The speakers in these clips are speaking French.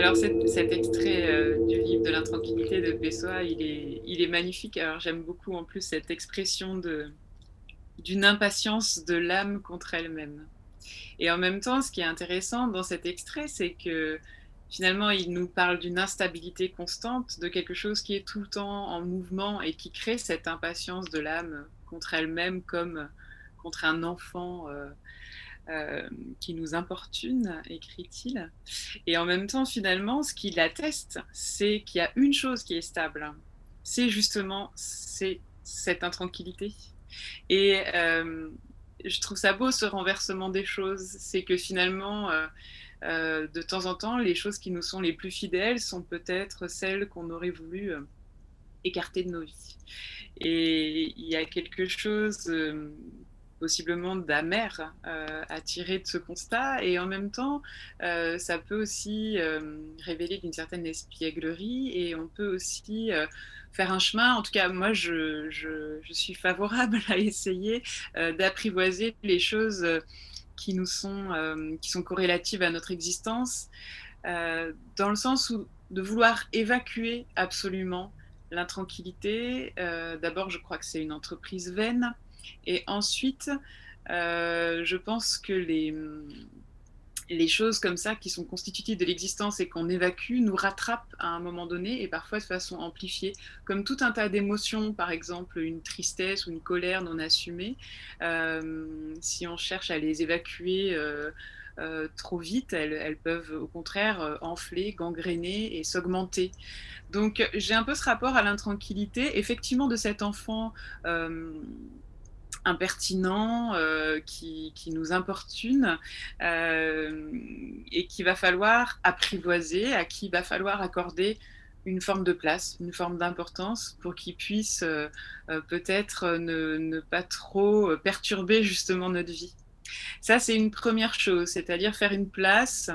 Alors cet extrait du livre de l'intranquillité de Pessoa, il est magnifique. Alors j'aime beaucoup en plus cette expression d'une impatience de l'âme contre elle-même. Et en même temps, ce qui est intéressant dans cet extrait, c'est que finalement, il nous parle d'une instabilité constante, de quelque chose qui est tout le temps en mouvement et qui crée cette impatience de l'âme contre elle-même comme contre un enfant qui nous importune, écrit-il. Et en même temps, finalement, ce qui l'atteste, c'est qu'il y a une chose qui est stable. C'est cette intranquillité. Et je trouve ça beau ce renversement des choses. C'est que finalement, de temps en temps, les choses qui nous sont les plus fidèles sont peut-être celles qu'on aurait voulu écarter de nos vies. Et il y a quelque chose possiblement d'amer à tirer de ce constat, et en même temps, ça peut aussi révéler d'une certaine espièglerie, et on peut aussi faire un chemin. En tout cas, moi, je suis favorable à essayer d'apprivoiser les choses qui sont corrélatives à notre existence, dans le sens où de vouloir évacuer absolument l'intranquillité. D'abord, je crois que c'est une entreprise vaine. Et ensuite, je pense que les choses comme ça qui sont constitutives de l'existence et qu'on évacue nous rattrapent à un moment donné, et parfois de façon amplifiée, comme tout un tas d'émotions, par exemple une tristesse ou une colère non assumée. Si on cherche à les évacuer trop vite, elles peuvent au contraire enfler, gangréner et s'augmenter. Donc j'ai un peu ce rapport à l'intranquillité, effectivement, de cet enfant impertinent, qui nous importune, et qu'il va falloir apprivoiser, à qui il va falloir accorder une forme de place, une forme d'importance, pour qu'il puisse peut-être ne pas trop perturber justement notre vie. Ça, c'est une première chose, c'est-à-dire faire une place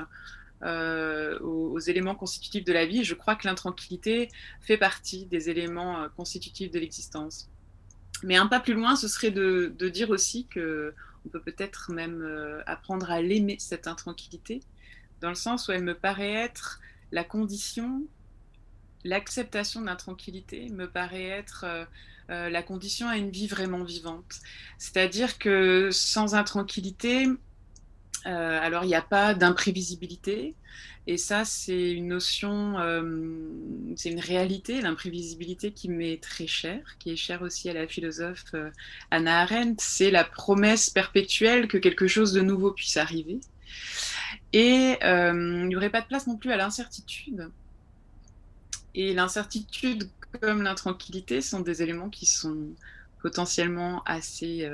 aux éléments constitutifs de la vie. Je crois que l'intranquillité fait partie des éléments constitutifs de l'existence. Mais un pas plus loin, ce serait de dire aussi que on peut peut-être même apprendre à l'aimer, cette intranquillité, dans le sens où elle me paraît être la condition, l'acceptation de l'intranquillité me paraît être la condition à une vie vraiment vivante. C'est-à-dire que sans intranquillité, alors, il n'y a pas d'imprévisibilité. Et ça, c'est une notion, c'est une réalité, l'imprévisibilité qui m'est très chère, qui est chère aussi à la philosophe Hannah Arendt. C'est la promesse perpétuelle que quelque chose de nouveau puisse arriver. Et il n'y aurait pas de place non plus à l'incertitude. Et l'incertitude comme l'intranquillité sont des éléments qui sont potentiellement assez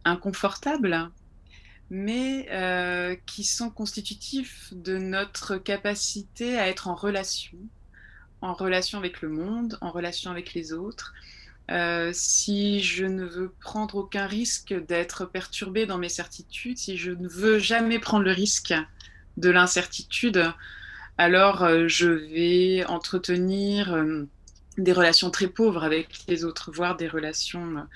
inconfortables, mais qui sont constitutifs de notre capacité à être en relation avec le monde, en relation avec les autres. Si je ne veux prendre aucun risque d'être perturbée dans mes certitudes, si je ne veux jamais prendre le risque de l'incertitude, alors je vais entretenir des relations très pauvres avec les autres, voire des relations,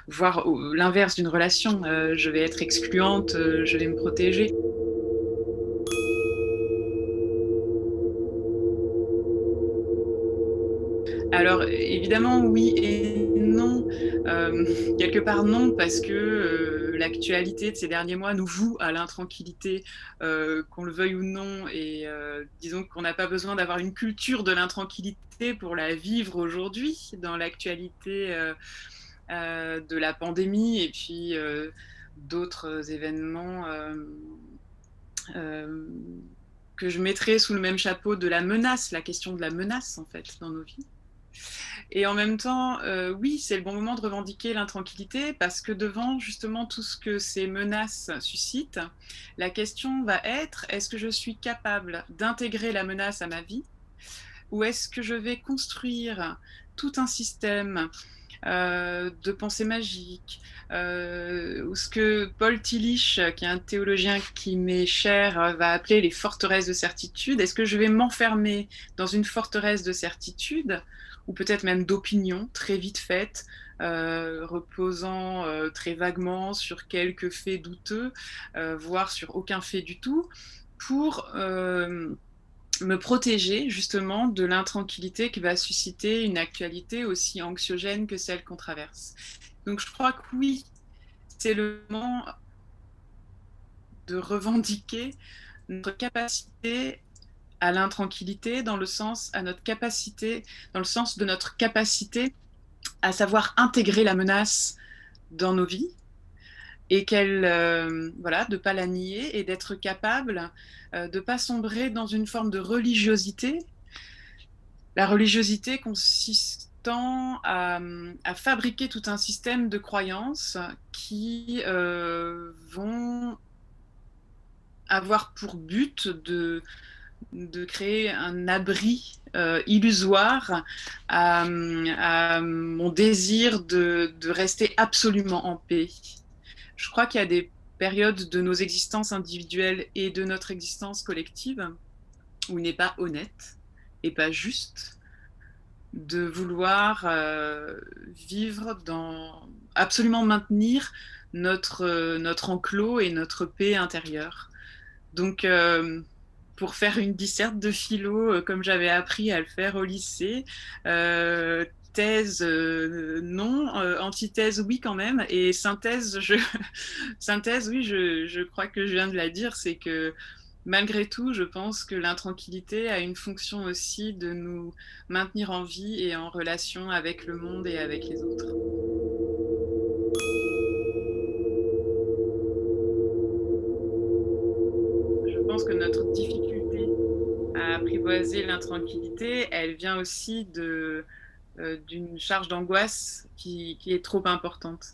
voire l'inverse d'une relation. Je vais être excluante, je vais me protéger. Alors évidemment oui et non. Euh, Quelque part non, parce que l'actualité de ces derniers mois nous voue à l'intranquillité, qu'on le veuille ou non, et disons qu'on n'a pas besoin d'avoir une culture de l'intranquillité pour la vivre aujourd'hui, dans l'actualité de la pandémie et puis d'autres événements euh, que je mettrais sous le même chapeau de la menace, la question de la menace en fait dans nos vies. Et en même temps, oui, c'est le bon moment de revendiquer l'intranquillité, parce que devant justement tout ce que ces menaces suscitent, la question va être, est-ce que je suis capable d'intégrer la menace à ma vie, ou est-ce que je vais construire tout un système de pensée magique, ou ce que Paul Tillich, qui est un théologien qui m'est cher, va appeler les forteresses de certitude. Est-ce que je vais m'enfermer dans une forteresse de certitude, ou peut-être même d'opinion très vite faite, reposant très vaguement sur quelques faits douteux, voire sur aucun fait du tout, pour me protéger justement de l'intranquillité qui va susciter une actualité aussi anxiogène que celle qu'on traverse. Donc je crois que oui, c'est le moment de revendiquer notre capacité à l'intranquillité dans le sens de notre capacité à savoir intégrer la menace dans nos vies et voilà, de ne pas la nier et d'être capable de ne pas sombrer dans une forme de religiosité. La religiosité consistant à fabriquer tout un système de croyances qui vont avoir pour but de créer un abri illusoire à mon désir de rester absolument en paix. Je crois qu'il y a des périodes de nos existences individuelles et de notre existence collective où il n'est pas honnête et pas juste de vouloir vivre absolument maintenir notre enclos et notre paix intérieure. Donc, pour faire une disserte de philo, comme j'avais appris à le faire au lycée, thèse, non, antithèse, oui quand même, et synthèse, synthèse, oui, je crois que je viens de la dire, c'est que malgré tout, je pense que l'intranquillité a une fonction aussi de nous maintenir en vie et en relation avec le monde et avec les autres. Je pense que notre difficulté à apprivoiser l'intranquillité, elle vient aussi d'une charge d'angoisse qui est trop importante.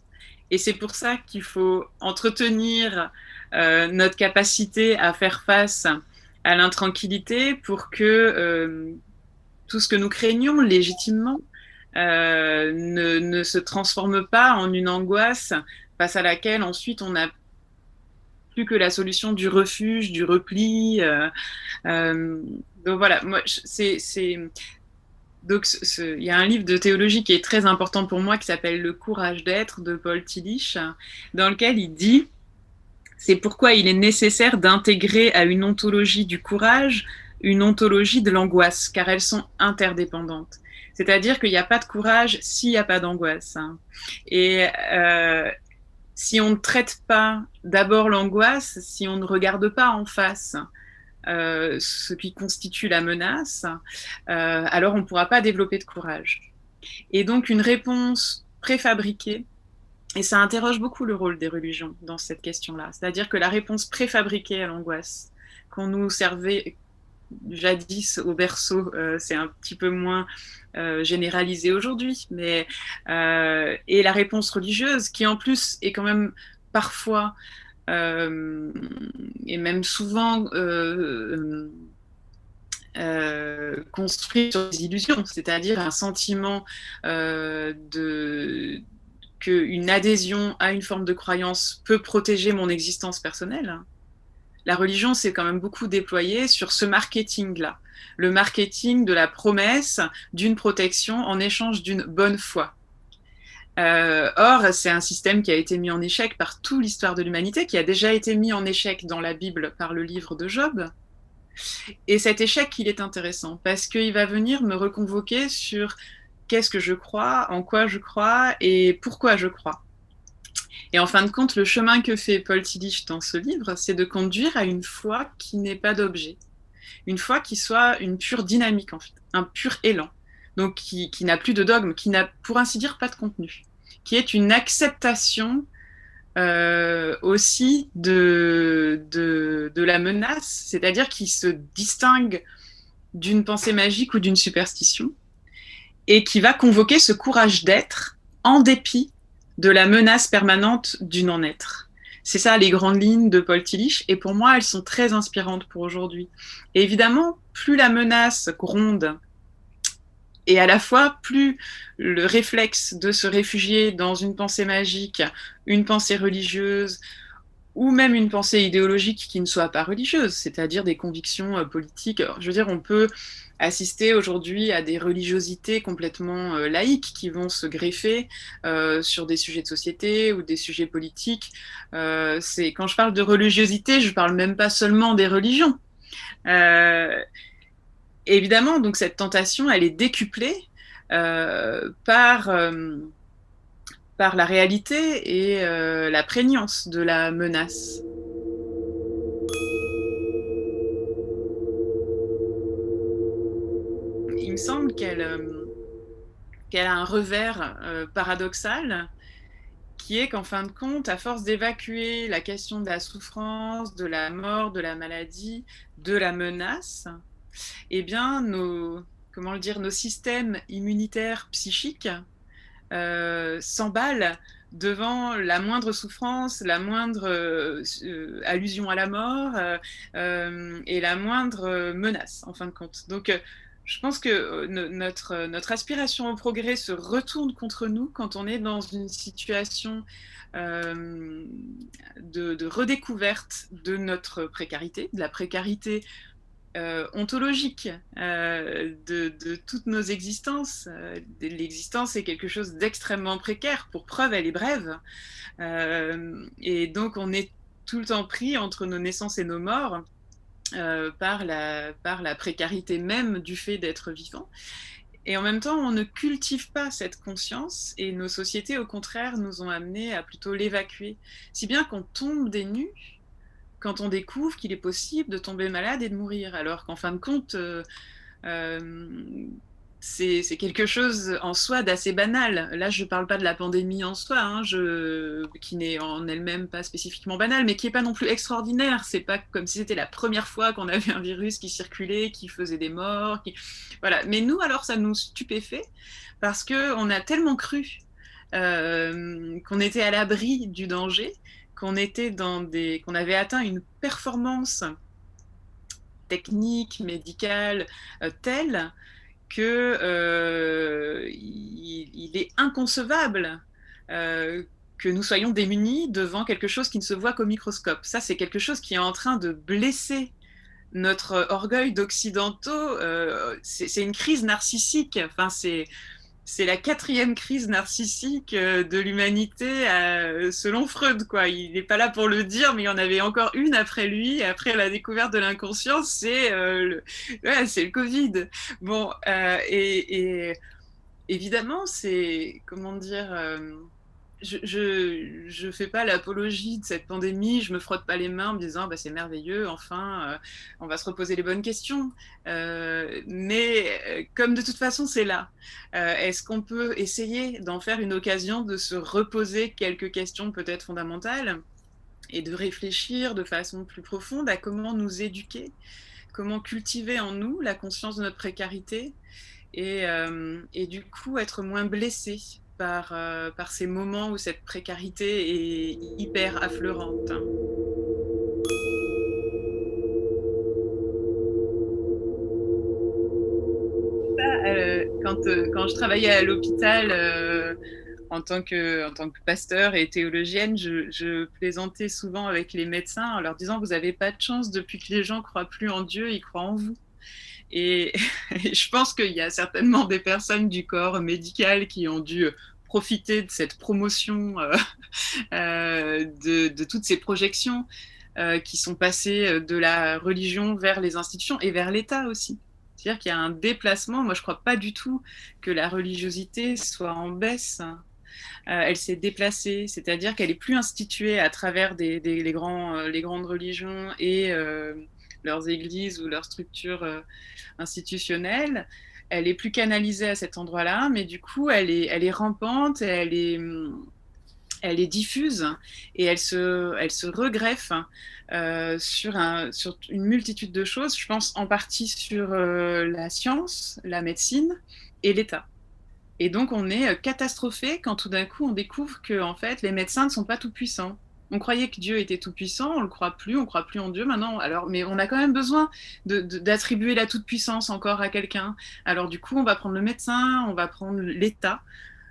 Et c'est pour ça qu'il faut entretenir notre capacité à faire face à l'intranquillité pour que tout ce que nous craignons légitimement ne se transforme pas en une angoisse face à laquelle ensuite on n'a plus que la solution du refuge, du repli. Donc voilà, moi, donc, il y a un livre de théologie qui est très important pour moi qui s'appelle Le courage d'être de Paul Tillich, dans lequel il dit c'est pourquoi il est nécessaire d'intégrer à une ontologie du courage une ontologie de l'angoisse, car elles sont interdépendantes. C'est-à-dire qu'il n'y a pas de courage s'il n'y a pas d'angoisse. Et si on ne traite pas d'abord l'angoisse, si on ne regarde pas en face ce qui constitue la menace, alors on ne pourra pas développer de courage. Et donc une réponse préfabriquée, et ça interroge beaucoup le rôle des religions dans cette question-là, c'est-à-dire que la réponse préfabriquée à l'angoisse qu'on nous servait jadis au berceau, c'est un petit peu moins généralisé aujourd'hui, mais et la réponse religieuse qui en plus est quand même parfois et même souvent construit sur des illusions, c'est-à-dire un sentiment qu'une adhésion à une forme de croyance peut protéger mon existence personnelle. La religion s'est quand même beaucoup déployée sur ce marketing-là, le marketing de la promesse d'une protection en échange d'une bonne foi. Or, c'est un système qui a été mis en échec par toute l'histoire de l'humanité, qui a déjà été mis en échec dans la Bible par le livre de Job. Et cet échec, il est intéressant parce qu'il va venir me reconvoquer sur qu'est-ce que je crois, en quoi je crois et pourquoi je crois. Et en fin de compte, le chemin que fait Paul Tillich dans ce livre, c'est de conduire à une foi qui n'est pas d'objet, une foi qui soit une pure dynamique, en fait, un pur élan, donc qui n'a plus de dogme, qui n'a, pour ainsi dire, pas de contenu, qui est une acceptation aussi de la menace, c'est-à-dire qui se distingue d'une pensée magique ou d'une superstition, et qui va convoquer ce courage d'être en dépit de la menace permanente du non-être. C'est ça les grandes lignes de Paul Tillich, et pour moi, elles sont très inspirantes pour aujourd'hui. Et évidemment, plus la menace gronde, et à la fois, plus le réflexe de se réfugier dans une pensée magique, une pensée religieuse, ou même une pensée idéologique qui ne soit pas religieuse, c'est-à-dire des convictions politiques. Alors, je veux dire, on peut assister aujourd'hui à des religiosités complètement laïques qui vont se greffer sur des sujets de société ou des sujets politiques. Quand je parle de religiosité, je ne parle même pas seulement des religions. évidemment, donc cette tentation, elle est décuplée par la réalité et la prégnance de la menace. Il me semble qu'elle a un revers paradoxal, qui est qu'en fin de compte, à force d'évacuer la question de la souffrance, de la mort, de la maladie, de la menace, eh bien, comment le dire, nos systèmes immunitaires psychiques s'emballent devant la moindre souffrance, la moindre allusion à la mort et la moindre menace, en fin de compte. Donc, je pense que notre aspiration au progrès se retourne contre nous quand on est dans une situation de redécouverte de notre précarité, de la précarité ontologique de toutes nos existences. L'existence est quelque chose d'extrêmement précaire. Pour preuve, elle est brève. Et donc, on est tout le temps pris entre nos naissances et nos morts par la précarité même du fait d'être vivant. Et en même temps, on ne cultive pas cette conscience et nos sociétés, au contraire, nous ont amenés à plutôt l'évacuer. Si bien qu'on tombe des nues quand on découvre qu'il est possible de tomber malade et de mourir, alors qu'en fin de compte, c'est quelque chose en soi d'assez banal. Là, je ne parle pas de la pandémie en soi, hein, qui n'est en elle-même pas spécifiquement banale, mais qui n'est pas non plus extraordinaire. C'est pas comme si c'était la première fois qu'on avait un virus qui circulait, qui faisait des morts. Voilà. Mais nous, alors, ça nous stupéfait parce qu'on a tellement cru qu'on était à l'abri du danger, qu'on avait atteint une performance technique, médicale, telle que il est inconcevable que nous soyons démunis devant quelque chose qui ne se voit qu'au microscope. Ça, c'est quelque chose qui est en train de blesser notre orgueil d'occidentaux. C'est une crise narcissique. Enfin, c'est la 4e crise narcissique de l'humanité selon Freud, quoi. Il n'est pas là pour le dire, mais il y en avait encore une après lui, après la découverte de l'inconscience, c'est le Covid. Bon, et évidemment, c'est, comment dire, je fais pas l'apologie de cette pandémie, je me frotte pas les mains en me disant bah, c'est merveilleux, enfin, on va se reposer les bonnes questions. Mais comme de toute façon c'est là, est-ce qu'on peut essayer d'en faire une occasion de se reposer quelques questions peut-être fondamentales et de réfléchir de façon plus profonde à comment nous éduquer, comment cultiver en nous la conscience de notre précarité et du coup être moins blessé par ces moments où cette précarité est hyper affleurante. Quand je travaillais à l'hôpital en tant que pasteur et théologienne, je plaisantais souvent avec les médecins en leur disant vous n'avez pas de chance, depuis que les gens croient plus en Dieu, ils croient en vous. Et, et je pense qu'il y a certainement des personnes du corps médical qui ont dû profiter de cette promotion de toutes ces projections qui sont passées de la religion vers les institutions et vers l'État aussi. C'est-à-dire qu'il y a un déplacement. Moi, je ne crois pas du tout que la religiosité soit en baisse. Elle s'est déplacée, c'est-à-dire qu'elle est plus instituée à travers les grandes religions et leurs églises ou leurs structures institutionnelles. Elle est plus canalisée à cet endroit-là, mais du coup, elle est rampante, elle est diffuse et elle se regreffe sur une multitude de choses. Je pense en partie sur la science, la médecine et l'État. Et donc, on est catastrophé quand tout d'un coup, on découvre que en fait, les médecins ne sont pas tout puissants. On croyait que Dieu était tout puissant, on le croit plus, on croit plus en Dieu maintenant. Alors, mais on a quand même besoin d'attribuer la toute puissance encore à quelqu'un. Alors du coup, on va prendre le médecin, on va prendre l'État.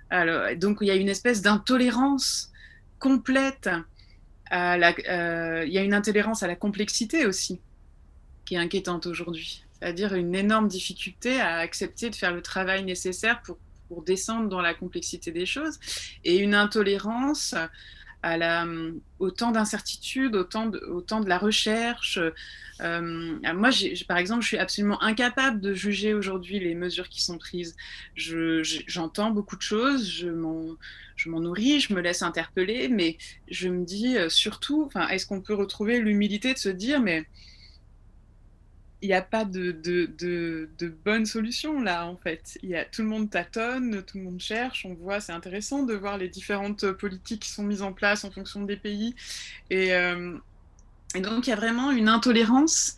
Alors, donc il y a une espèce d'intolérance complète il y a une intolérance à la complexité aussi qui est inquiétante aujourd'hui. C'est-à-dire une énorme difficulté à accepter de faire le travail nécessaire pour descendre dans la complexité des choses et une intolérance au temps d'incertitude, au temps de la recherche. Moi, par exemple, je suis absolument incapable de juger aujourd'hui les mesures qui sont prises. J'entends beaucoup de choses, je m'en nourris, je me laisse interpeller, mais je me dis surtout, est-ce qu'on peut retrouver l'humilité de se dire, mais il n'y a pas de bonne solution là, en fait. Tout le monde tâtonne, tout le monde cherche, on voit, c'est intéressant de voir les différentes politiques qui sont mises en place en fonction des pays. Et, euh, et donc, il y a vraiment une intolérance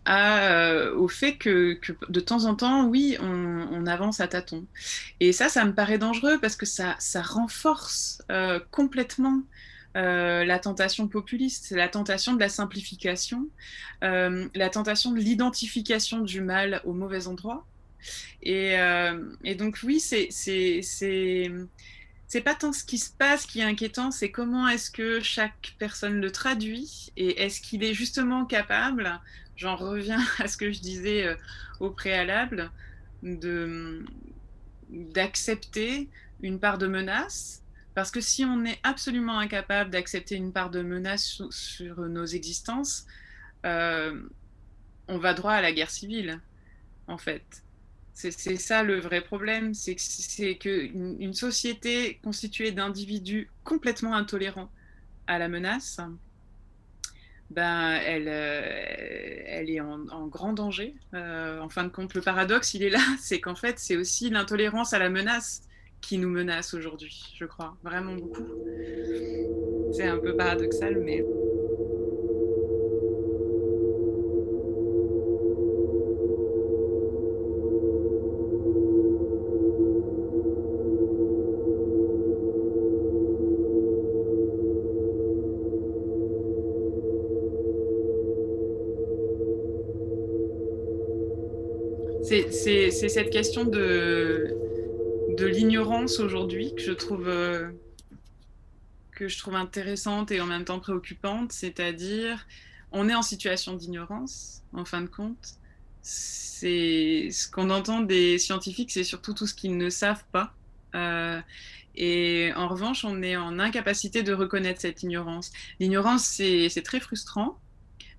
au fait que de temps en temps, oui, on avance à tâtons. Et ça me paraît dangereux parce que ça renforce complètement la tentation populiste, la tentation de la simplification, la tentation de l'identification du mal au mauvais endroit. Et donc oui, c'est pas tant ce qui se passe qui est inquiétant, c'est comment est-ce que chaque personne le traduit et est-ce qu'il est justement capable, j'en reviens à ce que je disais au préalable, de, d'accepter une part de menace. Parce que si on est absolument incapable d'accepter une part de menace sur nos existences, euh, on va droit à la guerre civile, en fait. C'est ça le vrai problème, c'est qu'une société constituée d'individus complètement intolérants à la menace, ben, elle est en grand danger. En fin de compte, le paradoxe, il est là, c'est qu'en fait, c'est aussi l'intolérance à la menace qui nous menace aujourd'hui, je crois, vraiment beaucoup. C'est un peu paradoxal, mais... C'est cette question de l'ignorance aujourd'hui que je trouve intéressante et en même temps préoccupante, c'est-à-dire on est en situation d'ignorance, en fin de compte. C'est ce qu'on entend des scientifiques, c'est surtout tout ce qu'ils ne savent pas. Euh, et en revanche, on est en incapacité de reconnaître cette ignorance. L'ignorance, c'est très frustrant,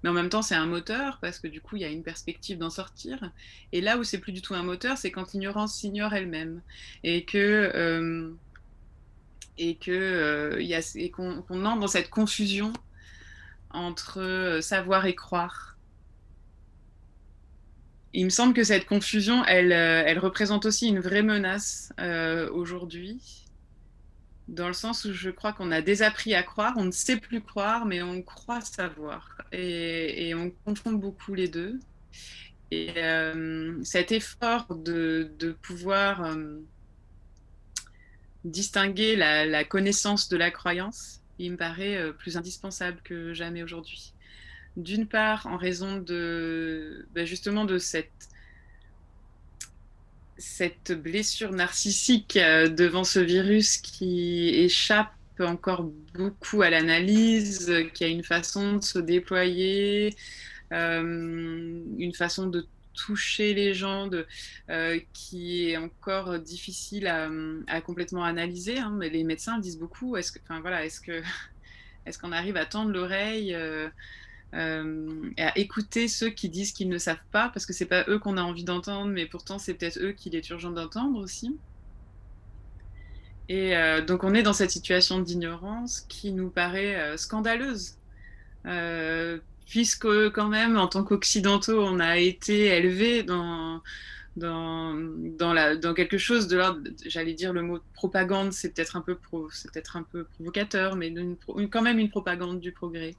mais en même temps, c'est un moteur parce que du coup, il y a une perspective d'en sortir. Et là où c'est plus du tout un moteur, c'est quand l'ignorance s'ignore elle-même et qu'on entre dans cette confusion entre savoir et croire. Il me semble que cette confusion, elle représente aussi une vraie menace aujourd'hui, dans le sens où je crois qu'on a désappris à croire, on ne sait plus croire, mais on croit savoir. Et on confond beaucoup les deux. Et cet effort de pouvoir distinguer la connaissance de la croyance, il me paraît plus indispensable que jamais aujourd'hui. D'une part, en raison justement de cette blessure narcissique devant ce virus qui échappe encore beaucoup à l'analyse, qui a une façon de se déployer, une façon de toucher les gens, qui est encore difficile à complètement analyser. Hein. Mais les médecins disent beaucoup. Est-ce qu'on arrive à tendre l'oreille et à écouter ceux qui disent qu'ils ne savent pas, parce que c'est pas eux qu'on a envie d'entendre, mais pourtant c'est peut-être eux qu'il est urgent d'entendre aussi. Et donc on est dans cette situation d'ignorance qui nous paraît scandaleuse, puisque quand même en tant qu'occidentaux on a été élevés dans quelque chose de l'ordre, j'allais dire le mot propagande, c'est peut-être un peu provocateur, mais quand même une propagande du progrès.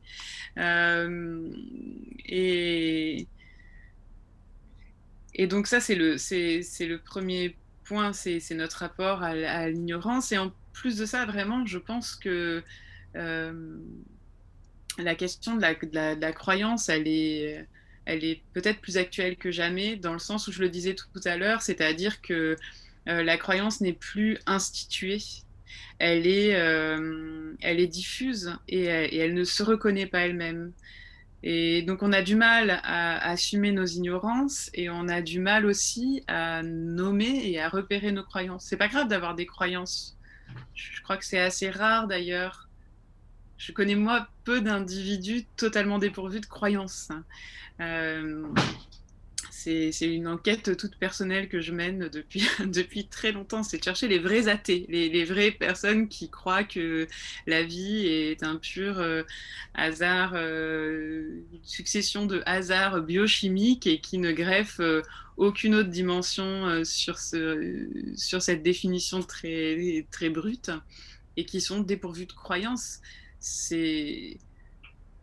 Euh, et, et donc ça, c'est le premier point, c'est notre rapport à l'ignorance. Et en plus de ça, vraiment, je pense que euh, la question de la croyance, elle est peut-être plus actuelle que jamais, dans le sens où je le disais tout à l'heure, c'est-à-dire que la croyance n'est plus instituée, elle est diffuse et elle ne se reconnaît pas elle-même. Et donc on a du mal à assumer nos ignorances et on a du mal aussi à nommer et à repérer nos croyances. C'est pas grave d'avoir des croyances. Je crois que c'est assez rare d'ailleurs je connais moi peu d'individus totalement dépourvus de croyances. Euh, c'est une enquête toute personnelle que je mène depuis, depuis très longtemps, c'est de chercher les vrais athées, les vraies personnes qui croient que la vie est un pur hasard, une succession de hasards biochimiques et qui ne greffent aucune autre dimension sur cette définition très, très brute et qui sont dépourvus de croyances. C'est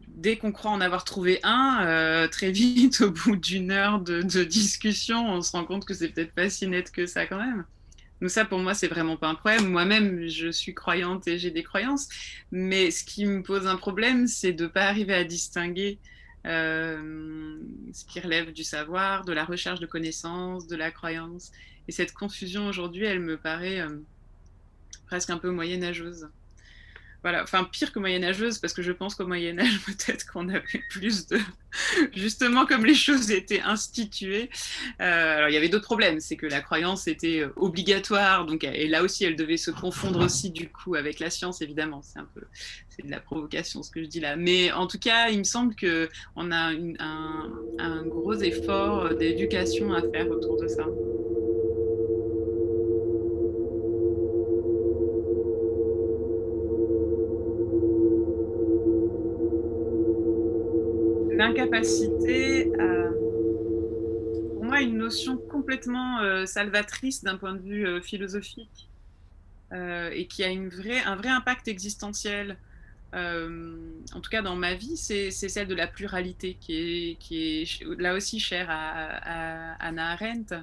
dès qu'on croit en avoir trouvé un, très vite, au bout d'une heure de discussion, on se rend compte que c'est peut-être pas si net que ça quand même. Donc ça, pour moi, c'est vraiment pas un problème. Moi-même, je suis croyante et j'ai des croyances. Mais ce qui me pose un problème, c'est de ne pas arriver à distinguer ce qui relève du savoir, de la recherche de connaissances, de la croyance. Et cette confusion aujourd'hui, elle me paraît presque un peu moyenâgeuse. Voilà, enfin pire que moyenâgeuse, parce que je pense qu'au Moyen-Âge, peut-être qu'on avait plus de... Justement, comme les choses étaient instituées. Alors, il y avait d'autres problèmes, c'est que la croyance était obligatoire, donc, et là aussi, elle devait se confondre aussi, du coup, avec la science, évidemment. C'est de la provocation, ce que je dis là. Mais en tout cas, il me semble qu'on a un gros effort d'éducation à faire autour de ça. L'incapacité à pour moi une notion complètement salvatrice d'un point de vue philosophique et qui a un vrai impact existentiel, en tout cas dans ma vie, c'est celle de la pluralité qui est là aussi chère à Hannah Arendt.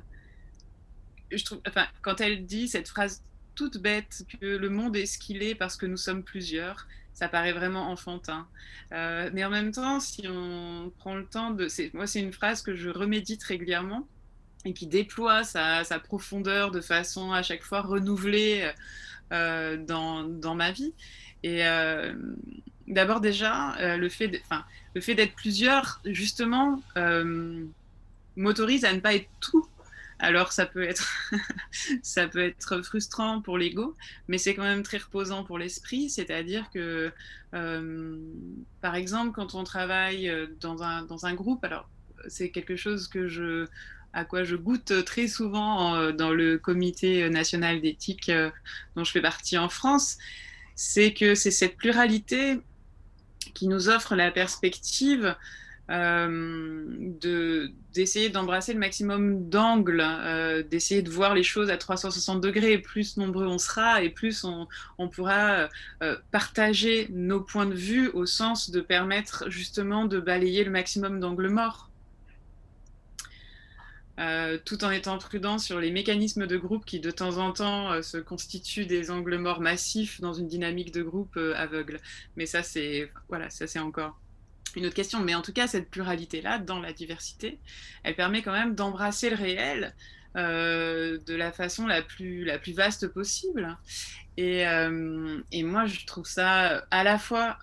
Je trouve, enfin, quand elle dit cette phrase toute bête que le monde est ce qu'il est parce que nous sommes plusieurs, ça paraît vraiment enfantin. Mais en même temps, si on prend le temps de... Moi, c'est une phrase que je remédite régulièrement et qui déploie sa profondeur de façon à chaque fois renouvelée dans ma vie. Et d'abord déjà, le fait d'être plusieurs, justement, m'autorise à ne pas être tout. Alors ça peut être, ça peut être frustrant pour l'ego, mais c'est quand même très reposant pour l'esprit. C'est-à-dire que, par exemple, quand on travaille dans un groupe, alors c'est quelque chose à quoi je goûte très souvent dans le comité national d'éthique dont je fais partie en France, c'est que c'est cette pluralité qui nous offre la perspective d'essayer d'embrasser le maximum d'angles, d'essayer de voir les choses à 360 degrés. Plus nombreux on sera et plus on pourra partager nos points de vue au sens de permettre justement de balayer le maximum d'angles morts. Tout en étant prudent sur les mécanismes de groupe qui de temps en temps se constituent des angles morts massifs dans une dynamique de groupe aveugle. Mais ça c'est voilà, ça c'est encore une autre question. Mais en tout cas, cette pluralité-là, dans la diversité, elle permet quand même d'embrasser le réel de la façon la plus vaste possible. Et moi, je trouve ça à la fois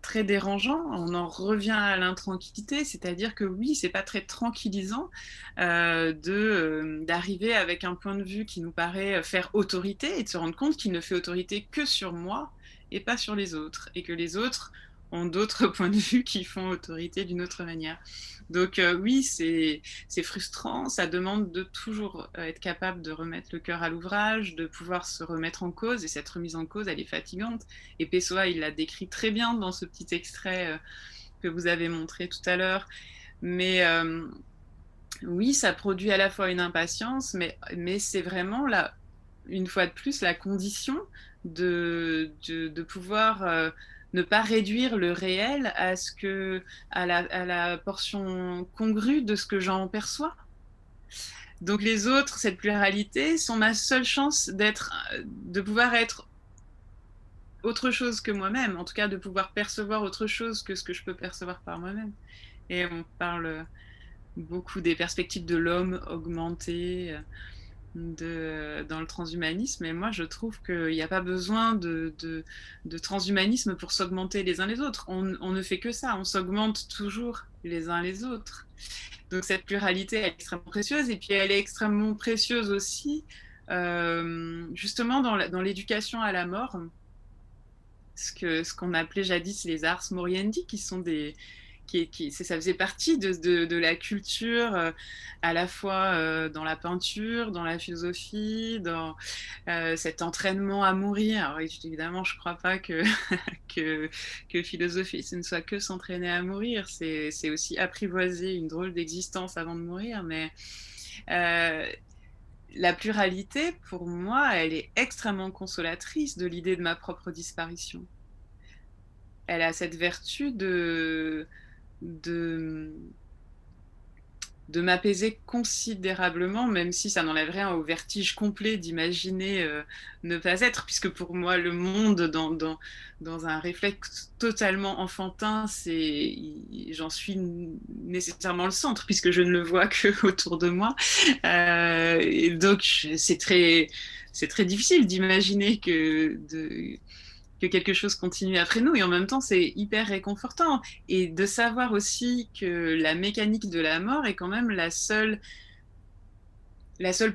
très dérangeant, on en revient à l'intranquillité, c'est-à-dire que oui, c'est pas très tranquillisant d'arriver avec un point de vue qui nous paraît faire autorité et de se rendre compte qu'il ne fait autorité que sur moi et pas sur les autres, et que les autres ont d'autres points de vue qui font autorité d'une autre manière. Donc oui, c'est frustrant, ça demande de toujours être capable de remettre le cœur à l'ouvrage, de pouvoir se remettre en cause, et cette remise en cause, elle est fatigante. Et Pessoa, il l'a décrit très bien dans ce petit extrait que vous avez montré tout à l'heure. Mais oui, ça produit à la fois une impatience, mais c'est vraiment, là, une fois de plus, la condition de pouvoir ne pas réduire le réel à la portion congrue de ce que j'en perçois. Donc les autres, cette pluralité, sont ma seule chance de pouvoir être autre chose que moi-même, en tout cas de pouvoir percevoir autre chose que ce que je peux percevoir par moi-même. Et on parle beaucoup des perspectives de l'homme augmenté dans le transhumanisme. Et moi, je trouve qu'il n'y a pas besoin de transhumanisme pour s'augmenter les uns les autres. On ne fait que ça, on s'augmente toujours les uns les autres. Donc cette pluralité elle est extrêmement précieuse. Et puis elle est extrêmement précieuse aussi, justement, dans l'éducation à la mort. ce qu'on appelait jadis les ars moriendi, qui sont ça faisait partie de la culture, à la fois dans la peinture, dans la philosophie, dans cet entraînement à mourir. Alors évidemment, je ne crois pas que, que philosopher, ce ne soit que s'entraîner à mourir, c'est aussi apprivoiser une drôle d'existence avant de mourir, mais euh, la pluralité, pour moi, elle est extrêmement consolatrice de l'idée de ma propre disparition. Elle a cette vertu de, de m'apaiser considérablement, même si ça n'enlève rien au vertige complet d'imaginer ne pas être, puisque pour moi, le monde, dans un réflexe totalement enfantin, j'en suis nécessairement le centre, puisque je ne le vois que autour de moi. Et donc, c'est très difficile d'imaginer que quelque chose continue après nous, et en même temps c'est hyper réconfortant, et de savoir aussi que la mécanique de la mort est quand même la seule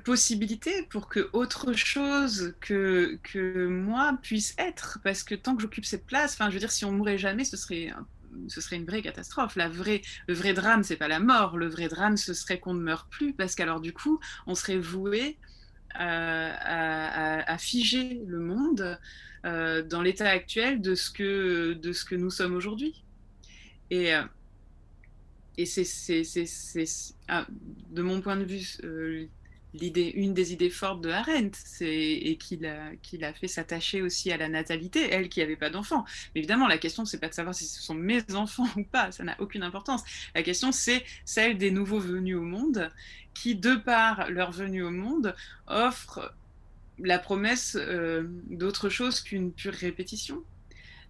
possibilité pour que autre chose que moi puisse être, parce que tant que j'occupe cette place, enfin je veux dire, si on mourait jamais, ce serait une vraie catastrophe. Le vrai drame, c'est pas la mort. Le vrai drame, ce serait qu'on ne meurt plus, parce qu'alors du coup, on serait voué à figer le monde dans l'état actuel de ce que nous sommes aujourd'hui. Et, euh, et de mon point de vue, une des idées fortes de Arendt, et qui l'a fait s'attacher aussi à la natalité, elle qui n'avait pas d'enfants. Mais évidemment, la question, c'est pas de savoir si ce sont mes enfants ou pas, ça n'a aucune importance. La question, c'est celle des nouveaux venus au monde, qui, de par leur venue au monde, offrent la promesse d'autre chose qu'une pure répétition.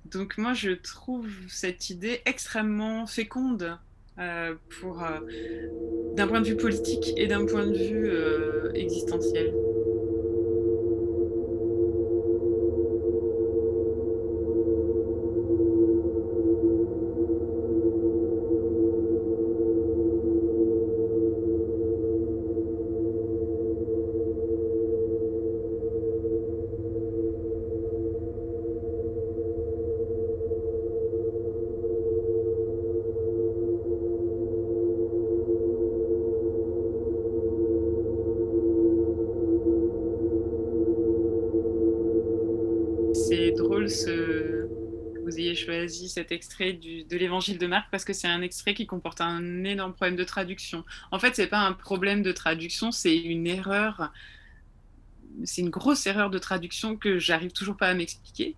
Donc moi, je trouve cette idée extrêmement féconde d'un point de vue politique et d'un point de vue existentiel. C'est drôle que vous ayez choisi cet extrait de l'évangile de Marc, parce que c'est un extrait qui comporte un énorme problème de traduction. En fait, c'est pas un problème de traduction, c'est une grosse erreur de traduction que j'arrive toujours pas à m'expliquer.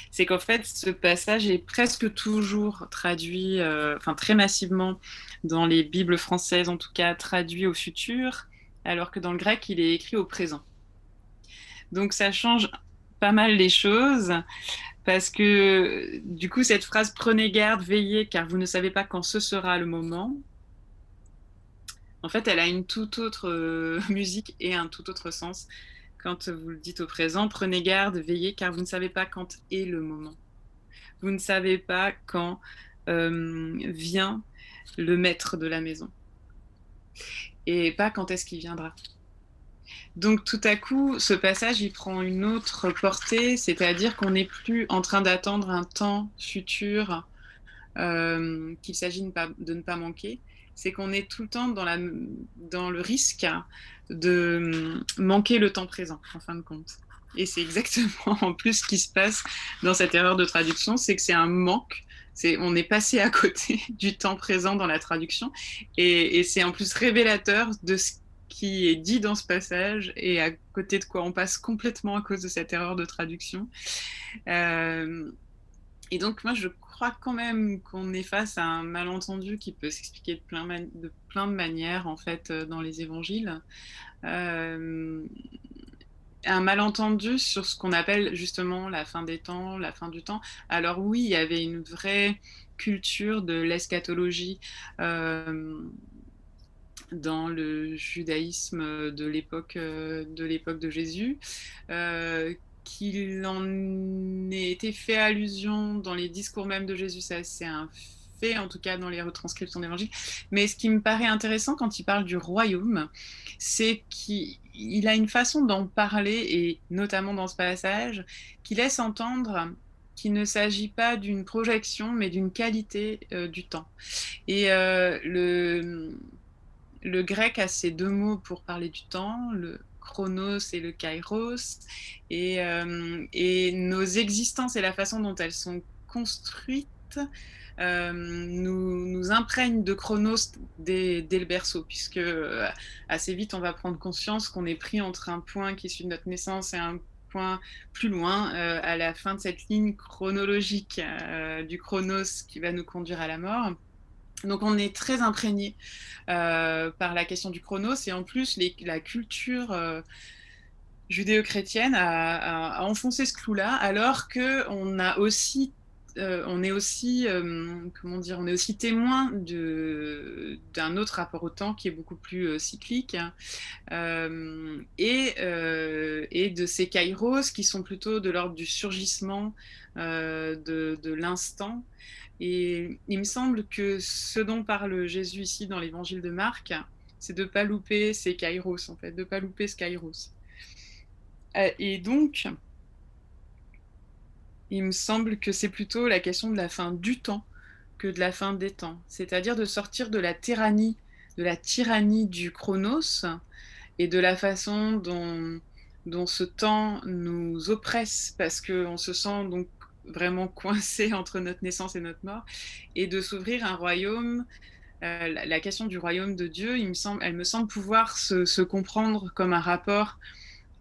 C'est qu'en fait, ce passage est presque toujours traduit, enfin très massivement dans les Bibles françaises, en tout cas traduit au futur, alors que dans le grec, il est écrit au présent. Donc ça change pas mal les choses, parce que du coup, cette phrase prenez garde, veillez, car vous ne savez pas quand ce sera le moment. En fait, elle a une toute autre musique et un tout autre sens. Quand vous le dites au présent, prenez garde, veillez, car vous ne savez pas quand est le moment. Vous ne savez pas quand vient le maître de la maison. Et pas quand est-ce qu'il viendra. Donc tout à coup, ce passage, il prend une autre portée, c'est-à-dire qu'on n'est plus en train d'attendre un temps futur qu'il s'agit de ne pas manquer. C'est qu'on est tout le temps dans le risque de manquer le temps présent, en fin de compte. Et c'est exactement en plus ce qui se passe dans cette erreur de traduction, c'est que c'est un manque. On est passé à côté du temps présent dans la traduction, et c'est en plus révélateur de ce qui est dit dans ce passage et à côté de quoi on passe complètement à cause de cette erreur de traduction. Euh, et donc moi je crois quand même qu'on est face à un malentendu qui peut s'expliquer de plein de manières en fait dans les évangiles. Euh, un malentendu sur ce qu'on appelle justement la fin des temps, la fin du temps. Alors oui, il y avait une vraie culture de l'eschatologie dans le judaïsme de l'époque de Jésus, qu'il en ait été fait allusion dans les discours même de Jésus, ça c'est un fait, en tout cas dans les retranscriptions d'évangile. Mais ce qui me paraît intéressant quand il parle du royaume, c'est qu'il a une façon d'en parler, et notamment dans ce passage, qui laisse entendre qu'il ne s'agit pas d'une projection, mais d'une qualité du temps. Et le grec a ces deux mots pour parler du temps, le chronos et le kairos, et nos existences et la façon dont elles sont construites nous imprègnent de chronos dès le berceau, puisque assez vite on va prendre conscience qu'on est pris entre un point qui est celui de notre naissance et un point plus loin, à la fin de cette ligne chronologique du chronos qui va nous conduire à la mort. Donc on est très imprégné par la question du chronos, et en plus la culture judéo-chrétienne a enfoncé ce clou-là, alors qu'on a aussi on est aussi, comment dire, on est aussi témoin d'un autre rapport au temps qui est beaucoup plus cyclique, et de ces kairos qui sont plutôt de l'ordre du surgissement de l'instant. Et il me semble que ce dont parle Jésus ici dans l'évangile de Marc, c'est de ne pas louper ces kairos, en fait, de ne pas louper ce kairos. Et donc, il me semble que c'est plutôt la question de la fin du temps que de la fin des temps. C'est-à-dire de sortir de la tyrannie du chronos et de la façon dont ce temps nous oppresse parce qu'on se sent donc vraiment coincé entre notre naissance et notre mort, et de s'ouvrir un royaume. La question du royaume de Dieu, elle me semble pouvoir se comprendre comme un rapport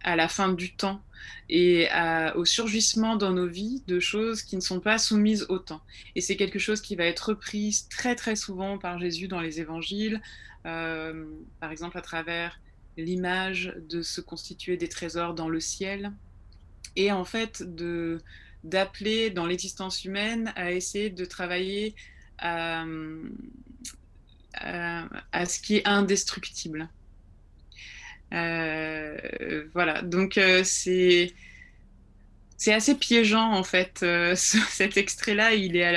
à la fin du temps et au surgissement dans nos vies de choses qui ne sont pas soumises au temps. Et c'est quelque chose qui va être repris très très souvent par Jésus dans les évangiles, par exemple à travers l'image de se constituer des trésors dans le ciel, et en fait d'appeler dans l'existence humaine à essayer de travailler à, à ce qui est indestructible. Voilà, donc c'est assez piégeant en fait. Cet extrait-là, il est à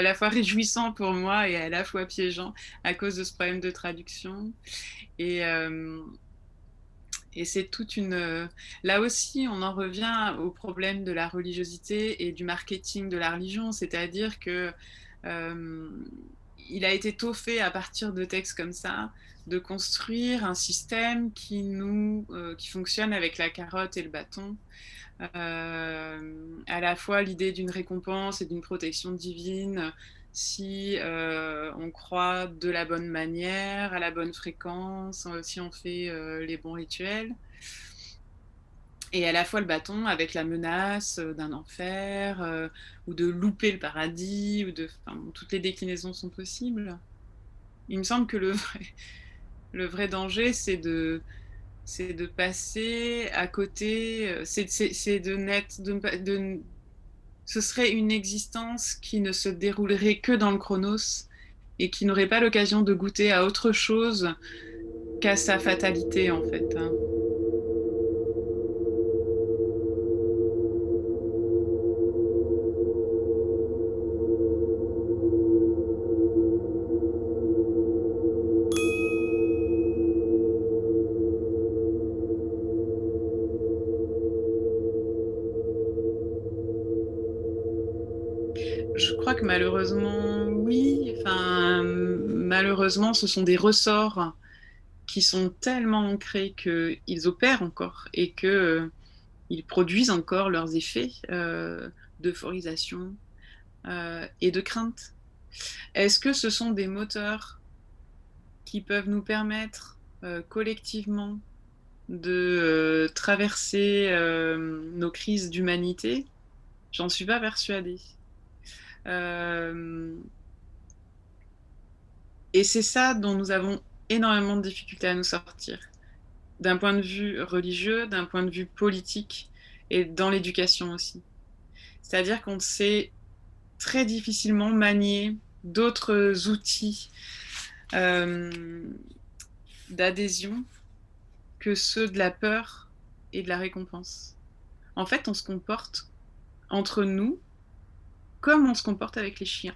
la fois réjouissant pour moi et à la fois piégeant à cause de ce problème de traduction. Et, euh, et c'est toute une. Là aussi, on en revient au problème de la religiosité et du marketing de la religion, c'est-à-dire que euh, il a été tôt fait à partir de textes comme ça de construire un système qui fonctionne avec la carotte et le bâton, à la fois l'idée d'une récompense et d'une protection divine si on croit de la bonne manière, à la bonne fréquence, si on fait les bons rituels, et à la fois le bâton avec la menace d'un enfer, ou de louper le paradis, enfin, toutes les déclinaisons sont possibles. Il me semble que le vrai danger, c'est de passer à côté, c'est de naître, ce serait une existence qui ne se déroulerait que dans le chronos et qui n'aurait pas l'occasion de goûter à autre chose qu'à sa fatalité en fait. Je crois que malheureusement, oui. Enfin, malheureusement, ce sont des ressorts qui sont tellement ancrés qu'ils opèrent encore et qu'ils produisent encore leurs effets d'euphorisation et de crainte. Est-ce que ce sont des moteurs qui peuvent nous permettre collectivement de traverser nos crises d'humanité? J'en suis pas persuadée. Euh, et c'est ça dont nous avons énormément de difficultés à nous sortir, d'un point de vue religieux, d'un point de vue politique et dans l'éducation aussi. C'est-à-dire qu'on sait très difficilement manier d'autres outils euh, d'adhésion que ceux de la peur et de la récompense. En fait, on se comporte entre nous comme on se comporte avec les chiens.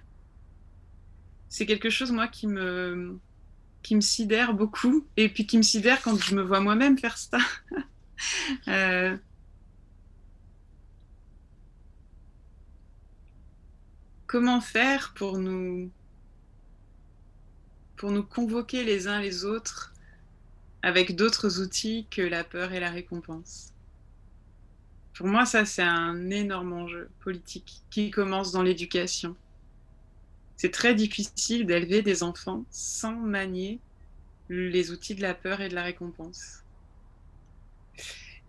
C'est quelque chose, moi, qui me sidère beaucoup, et puis qui me sidère quand je me vois moi-même faire ça. euh, comment faire pour nous convoquer les uns les autres avec d'autres outils que la peur et la récompense. Pour moi, ça, c'est un énorme enjeu politique qui commence dans l'éducation. C'est très difficile d'élever des enfants sans manier les outils de la peur et de la récompense.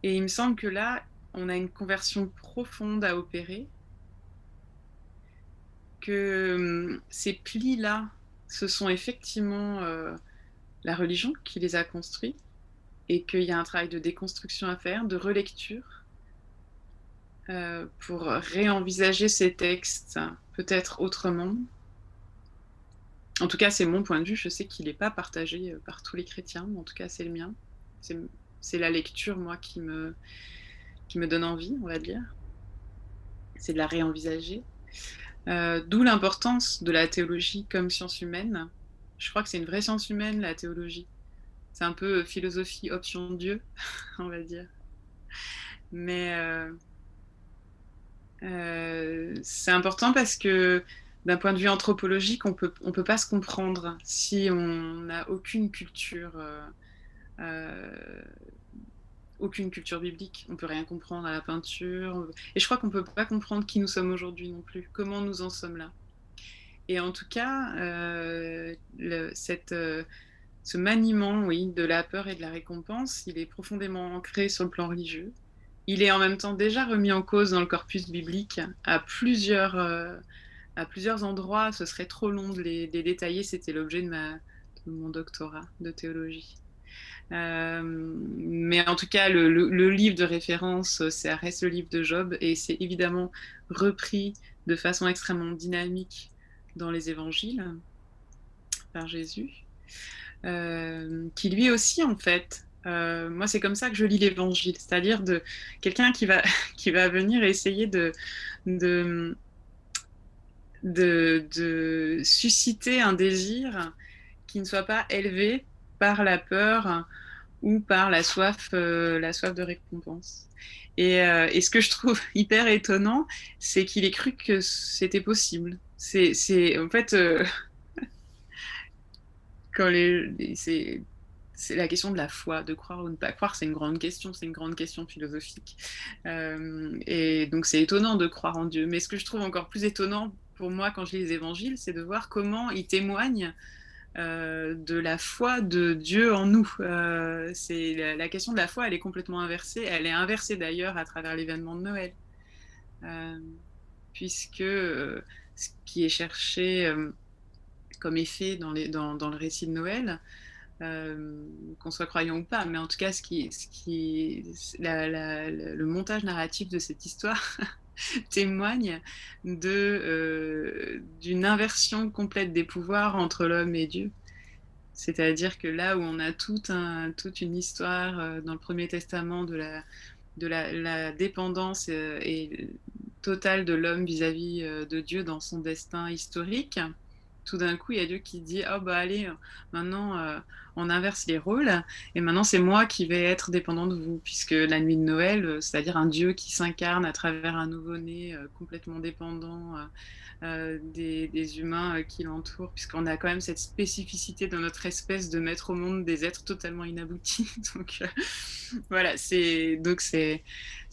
Et il me semble que là, on a une conversion profonde à opérer, que ces plis-là, ce sont effectivement la religion qui les a construits, et qu'il y a un travail de déconstruction à faire, de relecture, pour réenvisager ces textes peut-être autrement. En tout cas, c'est mon point de vue. Je sais qu'il n'est pas partagé par tous les chrétiens, mais en tout cas, c'est le mien. C'est la lecture, moi, qui me donne envie, on va dire. C'est de la réenvisager. D'où l'importance de la théologie comme science humaine. Je crois que c'est une vraie science humaine, la théologie. C'est un peu philosophie option Dieu, on va dire. Mais c'est important parce que d'un point de vue anthropologique, on peut pas se comprendre si on n'a euh, aucune culture biblique. On peut rien comprendre à la peinture. Et je crois qu'on peut pas comprendre qui nous sommes aujourd'hui non plus, comment nous en sommes là. Et en tout cas, ce maniement, oui, de la peur et de la récompense, il est profondément ancré sur le plan religieux. Il est en même temps déjà remis en cause dans le corpus biblique à plusieurs endroits. Ce serait trop long de les détailler. C'était l'objet de mon doctorat de théologie. Mais en tout cas, le livre de référence, ça reste le livre de Job, et c'est évidemment repris de façon extrêmement dynamique dans les évangiles par Jésus, qui lui aussi, en fait, moi c'est comme ça que je lis l'évangile, c'est-à-dire de quelqu'un qui va venir essayer de, de susciter un désir qui ne soit pas élevé par la peur ou par la soif de récompense. Et ce que je trouve hyper étonnant, c'est qu'il ait cru que c'était possible. En fait, c'est la question de la foi, de croire ou ne pas croire, c'est une grande question, c'est une grande question philosophique. Et donc c'est étonnant de croire en Dieu. Mais ce que je trouve encore plus étonnant pour moi quand je lis les évangiles, c'est de voir comment ils témoignent de la foi de Dieu en nous. La question de la foi, elle est complètement inversée. Elle est inversée d'ailleurs à travers l'événement de Noël, euh, puisque ce qui est cherché comme effet dans le récit de Noël, qu'on soit croyant ou pas, mais en tout cas, le montage narratif de cette histoire témoigne d'une inversion complète des pouvoirs entre l'homme et Dieu. C'est-à-dire que là où on a toute une histoire dans le Premier Testament la dépendance et totale de l'homme vis-à-vis de Dieu dans son destin historique, tout d'un coup, il y a Dieu qui dit, oh bah allez, maintenant on inverse les rôles, et maintenant c'est moi qui vais être dépendant de vous, puisque la nuit de Noël, c'est-à-dire un Dieu qui s'incarne à travers un nouveau-né complètement dépendant des humains qui l'entourent, puisqu'on a quand même cette spécificité de notre espèce de mettre au monde des êtres totalement inaboutis. Donc voilà, c'est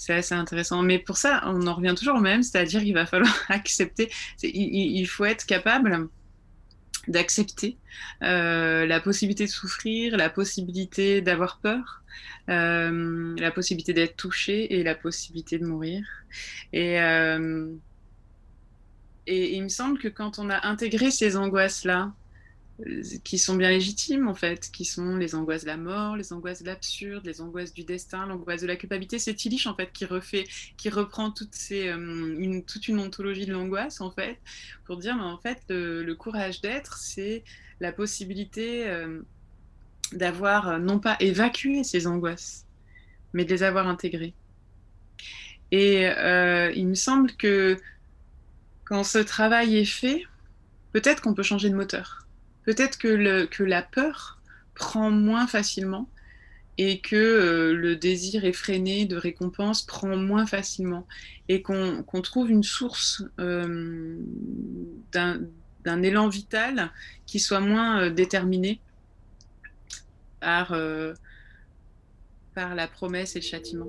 assez intéressant. Mais pour ça, on en revient toujours au même, c'est-à-dire qu'il va falloir accepter, il faut être capable d'accepter la possibilité de souffrir, la possibilité d'avoir peur, la possibilité d'être touché et la possibilité de mourir. Et, euh, et il me semble que quand on a intégré ces angoisses-là, qui sont bien légitimes en fait, qui sont les angoisses de la mort, les angoisses de l'absurde, les angoisses du destin, l'angoisse de la culpabilité. C'est Tillich en fait qui reprend toute une ontologie de l'angoisse en fait, pour dire mais en fait le courage d'être, c'est la possibilité d'avoir non pas évacué ces angoisses, mais de les avoir intégrées. Et il me semble que quand ce travail est fait, peut-être qu'on peut changer de moteur. Peut-être que la peur prend moins facilement et que le désir effréné de récompense prend moins facilement et qu'on trouve une source d'un élan vital qui soit moins déterminé par, par la promesse et le châtiment.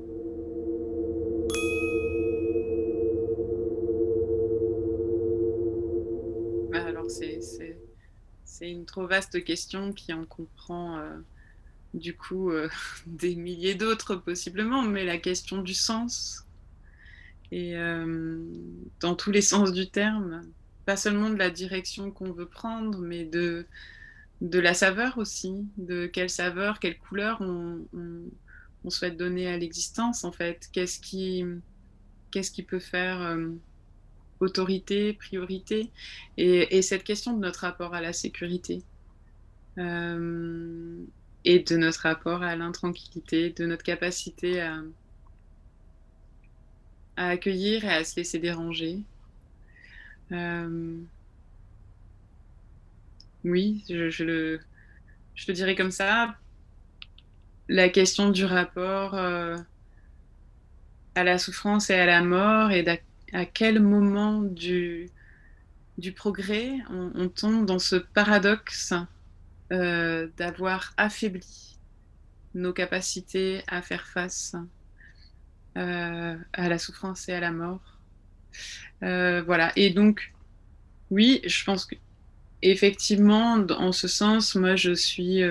Alors c'est une trop vaste question qui en comprend du coup des milliers d'autres possiblement, mais la question du sens, et dans tous les sens du terme, pas seulement de la direction qu'on veut prendre, mais de la saveur aussi, de quelle saveur, quelle couleur on souhaite donner à l'existence en fait, qu'est-ce qui peut faire autorité, priorité, et cette question de notre rapport à la sécurité. Euh, et de notre rapport à l'intranquillité, de notre capacité à accueillir et à se laisser déranger. Euh, oui, je le dirais comme ça. La question du rapport à la souffrance et à la mort, et à quel moment du progrès on tombe dans ce paradoxe d'avoir affaibli nos capacités à faire face à la souffrance et à la mort. Voilà. Et donc, oui, je pense que effectivement, en ce sens, moi, je suis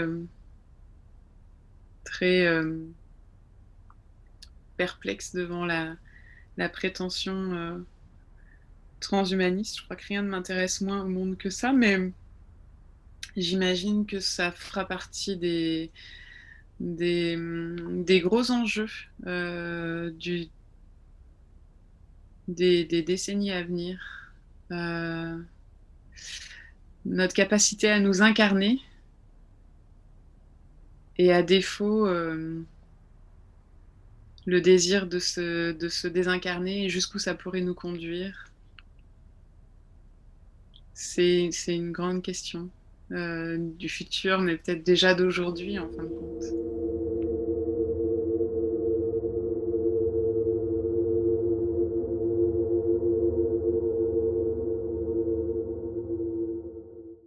très perplexe devant la prétention transhumaniste. Je crois que rien ne m'intéresse moins au monde que ça, mais j'imagine que ça fera partie des gros enjeux des décennies à venir. Euh, Notre capacité à nous incarner, et à défaut, le désir de se désincarner, et jusqu'où ça pourrait nous conduire. C'est une grande question du futur, mais peut-être déjà d'aujourd'hui en fin de compte.